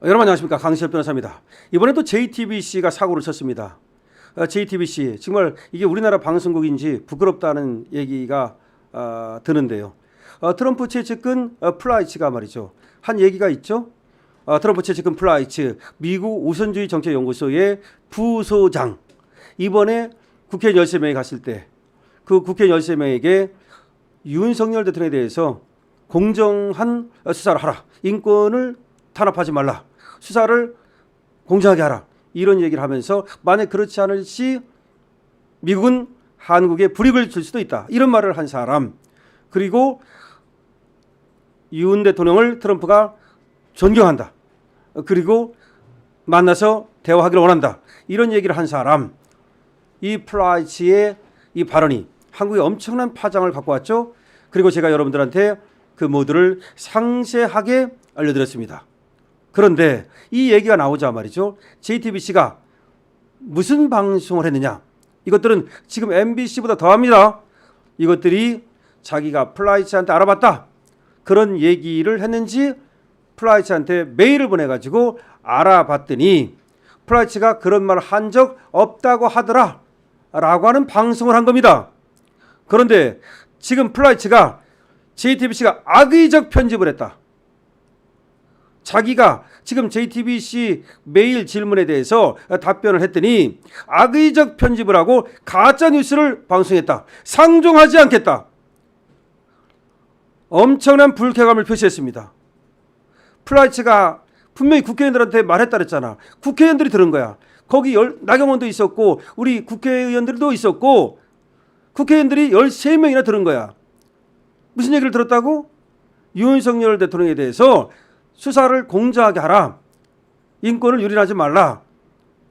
여러분 안녕하십니까, 강시혁 변호사입니다. 이번에 또 JTBC가 사고를 쳤습니다. JTBC 정말 이게 우리나라 방송국인지 부끄럽다는 얘기가 드는데요. 트럼프 최측근 플라이츠가 말이죠, 한 얘기가 있죠. 트럼프 최측근 플라이츠 미국 우선주의 정책연구소의 부소장, 이번에 국회의원 13명이 갔을 때 그 국회의원 13명에게 윤석열 대통령에 대해서 공정한 수사를 하라, 인권을 탄압하지 말라, 수사를 공정하게 하라, 이런 얘기를 하면서 만약 그렇지 않을 시 미국은 한국에 불이익을 줄 수도 있다, 이런 말을 한 사람, 그리고 윤 대통령을 트럼프가 존경한다, 그리고 만나서 대화하기를 원한다, 이런 얘기를 한 사람, 이 플라이츠의 이 발언이 한국에 엄청난 파장을 갖고 왔죠. 그리고 제가 여러분들한테 그 모두를 상세하게 알려드렸습니다. 그런데 이 얘기가 나오자 말이죠, JTBC가 무슨 방송을 했느냐, 이것들은 지금 MBC보다 더합니다. 이것들이 자기가 플라이츠한테 알아봤다, 그런 얘기를 했는지 플라이츠한테 메일을 보내가지고 알아봤더니 플라이츠가 그런 말을 한 적 없다고 하더라 라고 하는 방송을 한 겁니다. 그런데 지금 플라이츠가 JTBC가 악의적 편집을 했다, 자기가 지금 JTBC 메일 질문에 대해서 답변을 했더니 악의적 편집을 하고 가짜 뉴스를 방송했다, 상종하지 않겠다, 엄청난 불쾌감을 표시했습니다. 플라이츠가 분명히 국회의원들한테 말했다 그랬잖아. 국회의원들이 들은 거야. 거기 나경원도 있었고 우리 국회의원들도 있었고 국회의원들이 13명이나 들은 거야. 무슨 얘기를 들었다고? 윤석열 대통령에 대해서 수사를 공정하게 하라, 인권을 유린하지 말라,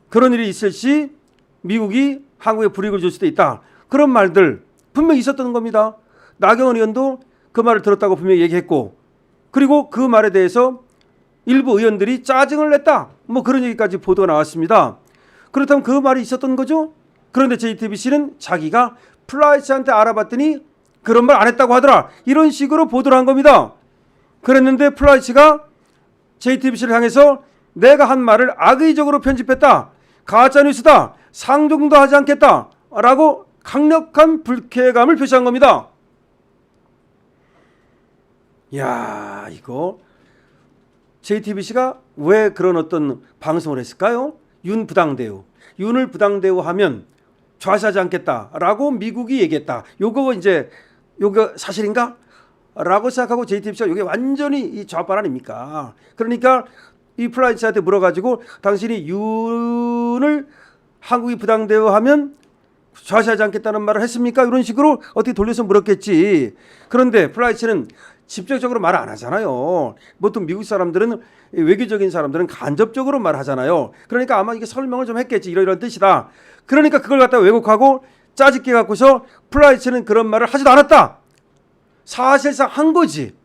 그런 일이 있을 시 미국이 한국에 불이익을 줄 수도 있다, 그런 말들 분명히 있었던 겁니다. 나경원 의원도 그 말을 들었다고 분명히 얘기했고, 그리고 그 말에 대해서 일부 의원들이 짜증을 냈다, 뭐 그런 얘기까지 보도가 나왔습니다. 그렇다면 그 말이 있었던 거죠. 그런데 JTBC는 자기가 플라이츠한테 알아봤더니 그런 말 안 했다고 하더라, 이런 식으로 보도를 한 겁니다. 그랬는데 플라이츠가 JTBC를 향해서 내가 한 말을 악의적으로 편집했다, 가짜뉴스다, 상종도 하지 않겠다 라고 강력한 불쾌감을 표시한 겁니다. 야, 이거 JTBC가 왜 그런 어떤 방송을 했을까요? 윤 부당대우, 윤을 부당대우하면 좌시하지 않겠다라고 미국이 얘기했다. 요거 사실인가? 라고 생각하고 JTBC가 이게 완전히 이 좌빨 아닙니까? 그러니까 이 플라이츠한테 물어가지고 당신이 윤을 한국이 부당대우하면 좌시하지 않겠다는 말을 했습니까? 이런 식으로 어떻게 돌려서 물었겠지. 그런데 플라이츠는 직접적으로 말을 안 하잖아요. 보통 미국 사람들은, 외교적인 사람들은 간접적으로 말하잖아요. 그러니까 아마 이게 설명을 좀 했겠지, 이런 뜻이다. 그러니까 그걸 갖다가 왜곡하고 짜집게 갖고서 플라이츠는 그런 말을 하지도 않았다, 사실상 한 거지.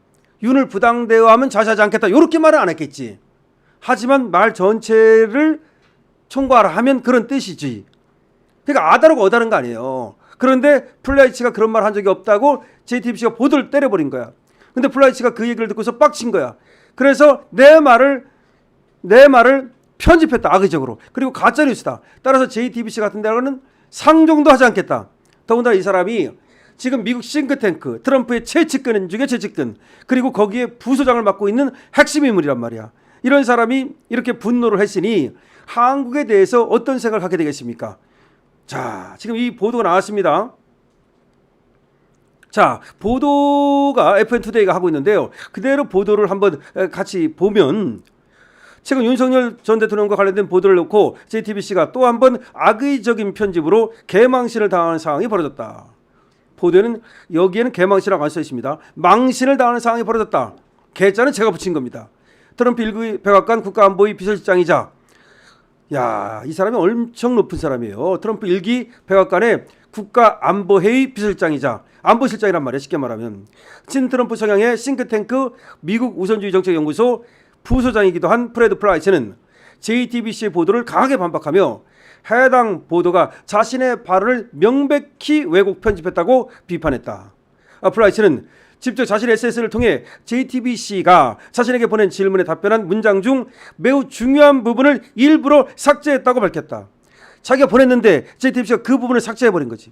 윤을 부당대우하면 좌시하지 않겠다, 이렇게 말은 안 했겠지. 하지만 말 전체를 총괄 하면 그런 뜻이지. 그러니까 아다르고 어다른 거 아니에요. 그런데 플라이츠가 그런 말 한 적이 없다고 JTBC가 보도를 때려버린 거야. 근데 플라이츠가 그 얘기를 듣고서 빡친 거야. 그래서 내 말을 편집했다, 악의적으로. 그리고 가짜뉴스다. 따라서 JTBC 같은 데는 상종도 하지 않겠다. 더군다나 이 사람이 지금 미국 싱크탱크 트럼프의 최측근 중에 최측근, 그리고 거기에 부소장을 맡고 있는 핵심 인물이란 말이야. 이런 사람이 이렇게 분노를 했으니 한국에 대해서 어떤 생각을 하게 되겠습니까? 자, 지금 이 보도가 나왔습니다. 자, 보도가 FN투데이가 하고 있는데요. 그대로 보도를 한번 같이 보면, 최근 윤석열 전 대통령과 관련된 보도를 놓고 JTBC가 또 한 번 악의적인 편집으로 개망신을 당하는 상황이 벌어졌다. 보도에는 여기에는 개망신이라고 안 써 있습니다. 망신을 당하는 상황이 벌어졌다. 개자는 제가 붙인 겁니다. 트럼프 1기 백악관 국가안보위 비서실장이자, 야, 이 사람이 엄청 높은 사람이에요. 트럼프 1기 백악관의 국가안보회의 비서실장이자 안보실장이란 말이에요, 쉽게 말하면. 친 트럼프 성향의 싱크탱크 미국 우선주의 정책연구소 부소장이기도 한 프레드 플라이츠는 JTBC의 보도를 강하게 반박하며 해당 보도가 자신의 발언을 명백히 왜곡 편집했다고 비판했다. 플라이츠는 직접 자신의 SNS를 통해 JTBC가 자신에게 보낸 질문에 답변한 문장 중 매우 중요한 부분을 일부러 삭제했다고 밝혔다. 자기가 보냈는데 JTBC가 그 부분을 삭제해버린 거지.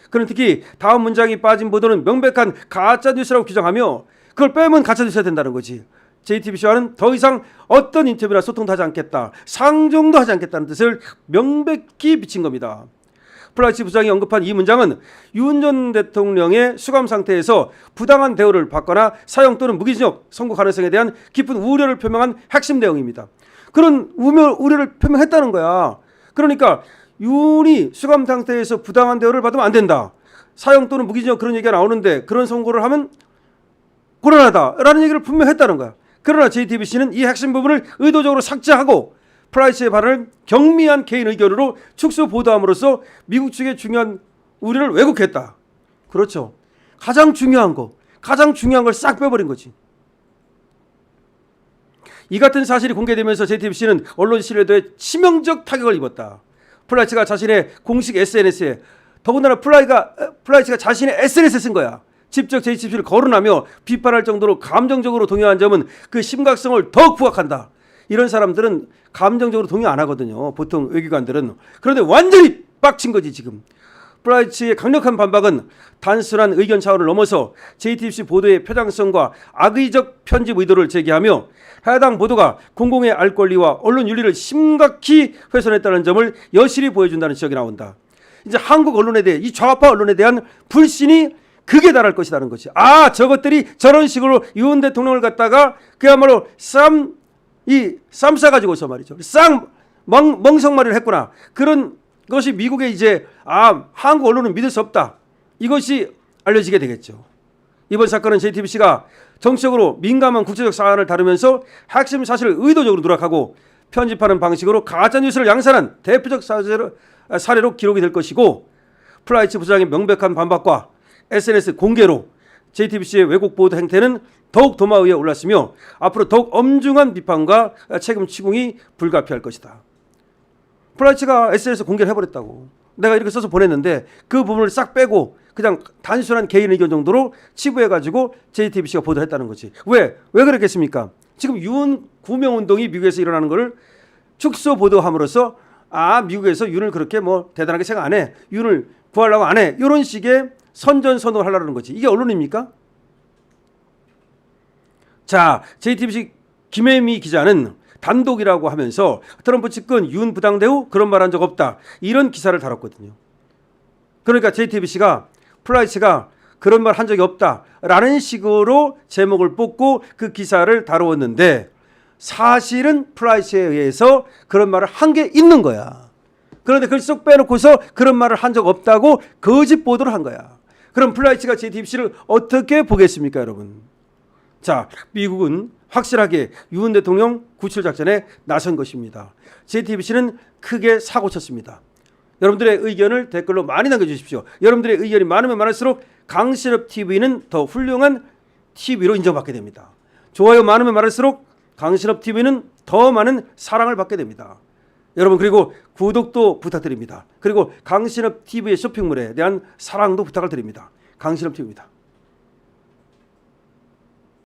그는 특히 다음 문장이 빠진 보도는 명백한 가짜뉴스라고 규정하며 그걸 빼면 가짜뉴스가 된다는 거지. JTBC와는 더 이상 어떤 인터뷰나 소통도 하지 않겠다, 상종도 하지 않겠다는 뜻을 명백히 비친 겁니다. 플라이치 부장이 언급한 이 문장은 윤 전 대통령의 수감 상태에서 부당한 대우를 받거나 사형 또는 무기징역 선고 가능성에 대한 깊은 우려를 표명한 핵심 내용입니다. 그런 우려를 표명했다는 거야. 그러니까 윤이 수감 상태에서 부당한 대우를 받으면 안 된다, 사형 또는 무기징역 그런 얘기가 나오는데 그런 선고를 하면 곤란하다라는 얘기를 분명했다는 거야. 그러나 JTBC는 이 핵심 부분을 의도적으로 삭제하고 프라이스의 발언을 경미한 개인 의견으로 축소 보도함으로써 미국 측의 중요한 우려를 왜곡했다. 그렇죠. 가장 중요한 걸 싹 빼버린 거지. 이 같은 사실이 공개되면서 JTBC는 언론 신뢰도에 치명적 타격을 입었다. 플라이츠가 자신의 공식 SNS에, 더군다나 플라이츠가 자신의 SNS에 쓴 거야. 직접 JTBC를 거론하며 비판할 정도로 감정적으로 동요한 점은 그 심각성을 더욱 부각한다. 이런 사람들은 감정적으로 동의 안 하거든요. 보통 외교관들은. 그런데 완전히 빡친 거지 지금. 플라이츠의 강력한 반박은 단순한 의견 차원을 넘어서 JTBC 보도의 표장성과 악의적 편집 의도를 제기하며 해당 보도가 공공의 알 권리와 언론 윤리를 심각히 훼손했다는 점을 여실히 보여준다는 지적이 나온다. 이제 한국 언론에 대해, 이 좌파 언론에 대한 불신이 극에 달할 것이라는 거지. 아, 저것들이 저런 식으로 윤 대통령을 갖다가 그야말로 쌈 싸가지고서 말이죠. 멍석말이를 했구나. 그런 것이 미국에 이제 한국 언론은 믿을 수 없다, 이것이 알려지게 되겠죠. 이번 사건은 JTBC가 정치적으로 민감한 국제적 사안을 다루면서 핵심 사실을 의도적으로 누락하고 편집하는 방식으로 가짜뉴스를 양산한 대표적 사례로 기록이 될 것이고, 플라이츠 부장의 명백한 반박과 SNS 공개로 JTBC의 왜곡 보도 행태는 더욱 도마 위에 올랐으며 앞으로 더욱 엄중한 비판과 책임 추궁이 불가피할 것이다. 플라이츠가 SNS 공개를 해버렸다고. 내가 이렇게 써서 보냈는데 그 부분을 싹 빼고 그냥 단순한 개인 의견 정도로 치부해가지고 JTBC가 보도를 했다는 거지. 왜 그랬겠습니까? 지금 윤 구명운동이 미국에서 일어나는 것을 축소 보도함으로써 미국에서 윤을 그렇게 대단하게 생각 안 해, 윤을 구하려고 안 해, 이런 식의 선전선동을 하려는 거지. 이게 언론입니까? 자, JTBC 김혜미 기자는 단독이라고 하면서 트럼프 측근 윤 부당 대우 그런 말 한 적 없다, 이런 기사를 다뤘거든요. 그러니까 JTBC가 플라이츠가 그런 말 한 적이 없다라는 식으로 제목을 뽑고 그 기사를 다루었는데 사실은 플라이츠에 의해서 그런 말을 한 게 있는 거야. 그런데 그걸 쏙 빼놓고서 그런 말을 한 적 없다고 거짓 보도를 한 거야. 그럼 플라이츠가 JTBC를 어떻게 보겠습니까, 여러분? 자, 미국은 확실하게 윤 대통령 구출 작전에 나선 것입니다. JTBC는 크게 사고쳤습니다. 여러분들의 의견을 댓글로 많이 남겨주십시오. 여러분들의 의견이 많으면 많을수록 강신업 TV는 더 훌륭한 TV로 인정받게 됩니다. 좋아요 많으면 많을수록 강신업 TV는 더 많은 사랑을 받게 됩니다. 여러분, 그리고 구독도 부탁드립니다. 그리고 강신업 TV의 쇼핑몰에 대한 사랑도 부탁을 드립니다. 강신업 TV입니다.